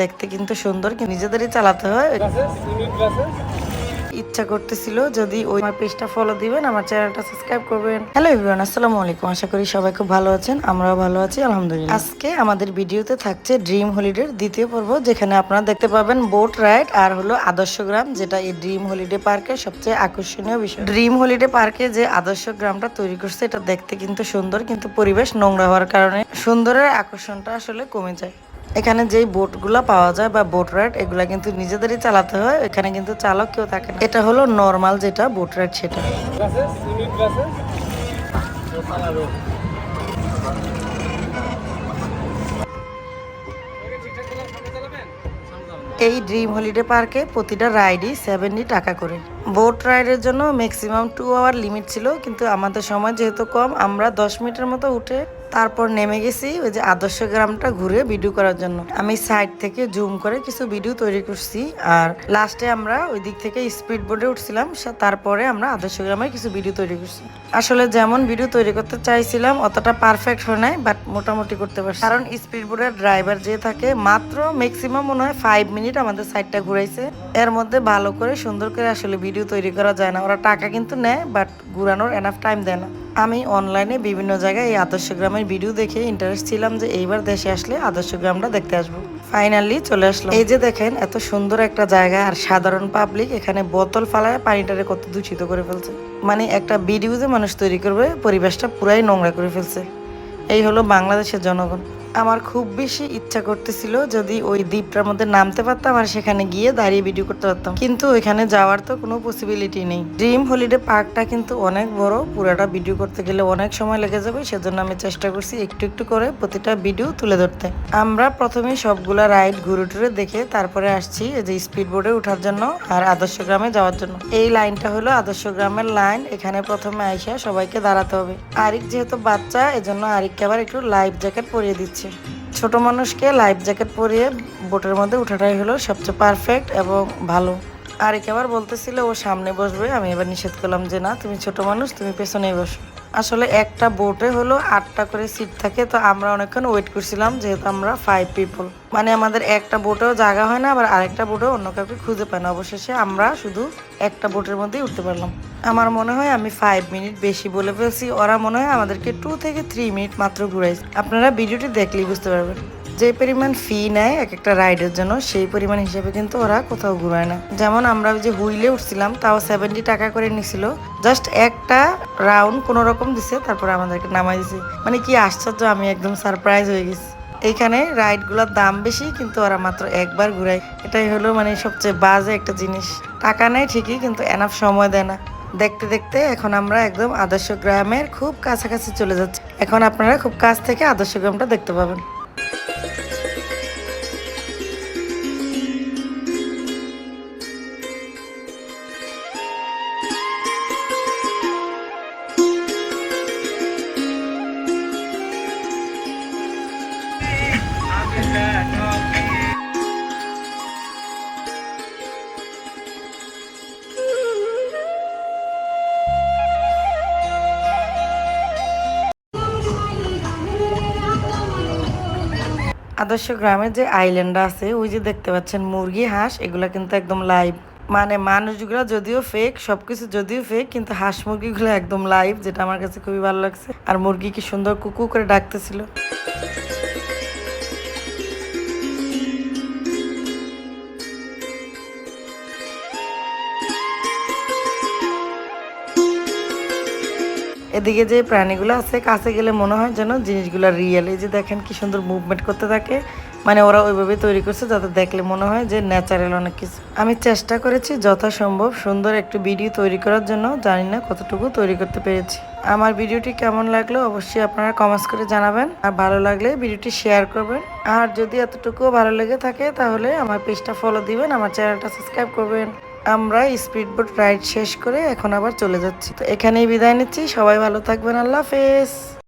দেখতে কিন্তু সুন্দর, কিন্তু নিজেদেরই চালাতে হয়। ইচ্ছা করতেছিল যদি ওই আমার পেজটা ফলো দিবেন, আমার চ্যানেলটা সাবস্ক্রাইব করবেন। হ্যালো এভরিওয়ান, আসসালামু আলাইকুম। আশা করি সবাই খুব ভালো আছেন, আমরাও ভালো আছি আলহামদুলিল্লাহ। আজকে আমাদের ভিডিওতে থাকছে ড্রিম হলিডের দ্বিতীয় পর্ব, যেখানে আপনারা দেখতে পাবেন বোট রাইড আর হলো আদর্শ গ্রাম, যেটা এই ড্রিম হলিডে পার্কের সবচেয়ে আকর্ষণীয় বিষয়। ড্রিম হলিডে পার্কে যে আদর্শ গ্রামটা তৈরি করছে, এটা দেখতে কিন্তু সুন্দর, কিন্তু পরিবেশ নোংরা হওয়ার কারণে সুন্দরের আকর্ষণটা আসলে কমে যায়। এখানে যেই বোটগুলা পাওয়া যায় বা বোট রাইড, এগুলা কিন্তু নিজেদেরই চালাতে হয়, এখানে কিন্তু চালক কেউ থাকে না। এটা হলো নর্মাল যেটা বোট রাইড সেটা। এই ড্রিম হলিডে পার্কে প্রতিটা রাইডই 70 টাকা করে। বোট রাইডের জন্য ম্যাক্সিমাম 2 আওয়ার লিমিট ছিল, কিন্তু আমাদের সময় যেহেতু কম, আমরা 10 মিনিটের মতো উঠে তারপর নেমে গেছি ওই যে আদর্শ গ্রামটা ঘুরে ভিডিও করার জন্য। আমি সাইড থেকে জুম করে কিছু ভিডিও তৈরি করছি, আর লাস্টে আমরা ওই দিক থেকে স্পিড বোর্ডে উঠছিলাম, তারপরে আমরা আদর্শ গ্রামের কিছু ভিডিও তৈরি করছি। আসলে যেমন ভিডিও তৈরি করতে চাইছিলাম অতটা পারফেক্ট হয় নাই, বাট মোটামুটি করতে পারছি, কারণ স্পিড বোর্ডের ড্রাইভার যে থাকে মাত্র ম্যাক্সিমাম মনে হয় 5 মিনিট আমাদের সাইডটা ঘুরাইছে। এর মধ্যে ভালো করে সুন্দর করে আসলে ভিডিও তৈরি করা যায় না। ওরা টাকা কিন্তু নেয়, বাট ঘুরানোর এনাফ টাইম দেয় না। আমি অনলাইনে বিভিন্ন জায়গায় এই আদর্শ গ্রামের ভিডিও দেখে ইন্টারেস্ট ছিলাম যে এইবার দেশে আসলে আদর্শ গ্রামটা দেখতে আসবো। ফাইনালি চলে আসলাম। এই যে দেখেন এত সুন্দর একটা জায়গা, আর সাধারণ পাবলিক এখানে বোতল ফালায় পানিটারে কত দূষিত করে ফেলছে। মানে একটা ভিডিও যে মানুষ তৈরি করবে, পরিবেশটা পুরাই নোংরা করে ফেলছে। এই হলো বাংলাদেশের জনগণ। আমার খুব বেশি ইচ্ছা করতেছিল যদি ওই দ্বীপটার মধ্যে নামতে পারতাম আর সেখানে গিয়ে দাঁড়িয়ে ভিডিও করতে পারতাম, কিন্তু ওইখানে যাওয়ার তো কোনো পসিবিলিটি নেই। ড্রিম হলিডে পার্কটা কিন্তু অনেক বড়, পুরাটা ভিডিও করতে গেলে অনেক সময় লেগে যাবে, সেজন্য আমি চেষ্টা করছি একটু একটু করে প্রতিটা ভিডিও তুলে ধরতে। আমরা প্রথমে সবগুলা রাইড ঘুরে টুরে দেখে তারপরে আসছি এই যে স্পিড বোর্ডে ওঠার জন্য আর আদর্শ গ্রামে যাওয়ার জন্য। এই লাইনটা হলো আদর্শ গ্রামের লাইন। এখানে প্রথমে আইসা সবাইকে দাঁড়াতে হবে। আরিক যেহেতু বাচ্চা, এজন্য আরিককে আবার একটু লাইফ জ্যাকেট পরিয়ে দিচ্ছে। ছোট মানুষকে লাইফ জ্যাকেট পরিয়ে বোটের মধ্যে উঠাটাই হলো সবচেয়ে পারফেক্ট এবং ভালো। আরিক আবার বলতেছিল ও সামনে বসবে, আমি এবার নিষেধ করলাম যে না, তুমি ছোট মানুষ, তুমি পেছনেই বসো। আসলে একটা বোটে হলো 8টা করে সিট থাকে, তো আমরা অনেকক্ষণ ওয়েট করছিলাম, যেহেতু আমরা 5 পিপল, মানে আমাদের একটা বোটেও জায়গা হয় না, আবার আরেকটা বোটেও অন্য কাউকে খুঁজে পাই না। অবশেষে আমরা শুধু একটা বোটের মধ্যেই উঠতে পারলাম। আমার মনে হয় আমি 5 মিনিট বেশি বলে ফেলছি, ওরা মনে হয় আমাদেরকে 2 থেকে 3 মিনিট মাত্র ঘুরাইছে। আপনারা ভিডিওটি দেখলেই বুঝতে পারবেন যে পরিমাণ ফি নেয় এক একটা রাইডের জন্য, সেই পরিমাণ হিসেবে কিন্তু ওরা কোথাও ঘুরায় না। যেমন আমরা যে হুইলে উঠছিলাম, তাও 70 টাকা করে নিছিল। জাস্ট একটা রাউন্ড কোনো রকম দিছে, তারপরে আমাদেরকে নামাই দিছে। মানে কি আশ্চর্য, আমি একদম সারপ্রাইজ হয়ে গেছি। এইখানে রাইডগুলোর দাম বেশি, কিন্তু ওরা মাত্র একবার ঘুরায়। এটাই হলো মানে সবচেয়ে বাজে একটা জিনিস। টাকা নেয় ঠিকই, কিন্তু এনাফ সময় দেয় না। দেখতে দেখতে এখন আমরা একদম আদর্শ গ্রামের খুব কাছাকাছি চলে যাচ্ছি। এখন আপনারা খুব কাছ থেকে আদর্শ গ্রামটা দেখতে পাবেন। আদর্শ গ্রামের যে আইল্যান্ডটা আছে, ওই যে দেখতে পাচ্ছেন মুরগি হাঁস, এগুলা কিন্তু একদম লাইভ। মানে মানুষগুলো যদিও ফেক, সবকিছু যদিও ফেক, কিন্তু হাঁস মুরগিগুলো একদম লাইভ, যেটা আমার কাছে খুবই ভালো লাগছে। আর মুরগি কি সুন্দর কুকু করে ডাকতেছিল। এদিকে যে প্রাণীগুলো আছে, কাছে গেলে মনে হয় যেন জিনিসগুলো রিয়েল। এই যে দেখেন কি সুন্দর মুভমেন্ট করতে থাকে, মানে ওরা ওইভাবে তৈরি করছে যাতে দেখলে মনে হয় যে ন্যাচারাল অনেক কিছু। আমি চেষ্টা করেছি যথাসম্ভব সুন্দর একটু ভিডিও তৈরি করার জন্য, জানি না কতটুকু তৈরি করতে পেরেছি। আমার ভিডিওটি কেমন লাগলো অবশ্যই আপনারা কমেন্টস করে জানাবেন, আর ভালো লাগলে ভিডিওটি শেয়ার করবেন। আর যদি এতটুকুও ভালো লেগে থাকে তাহলে আমার পেজটা ফলো দিবেন, আমার চ্যানেলটা সাবস্ক্রাইব করবেন। আমরা স্পিড বোট রাইড শেষ করে এখন আবার চলে যাচ্ছি, তো এখানেই বিদায় নিচ্ছি। সবাই ভালো থাকবেন, আল্লাহ হাফেজ।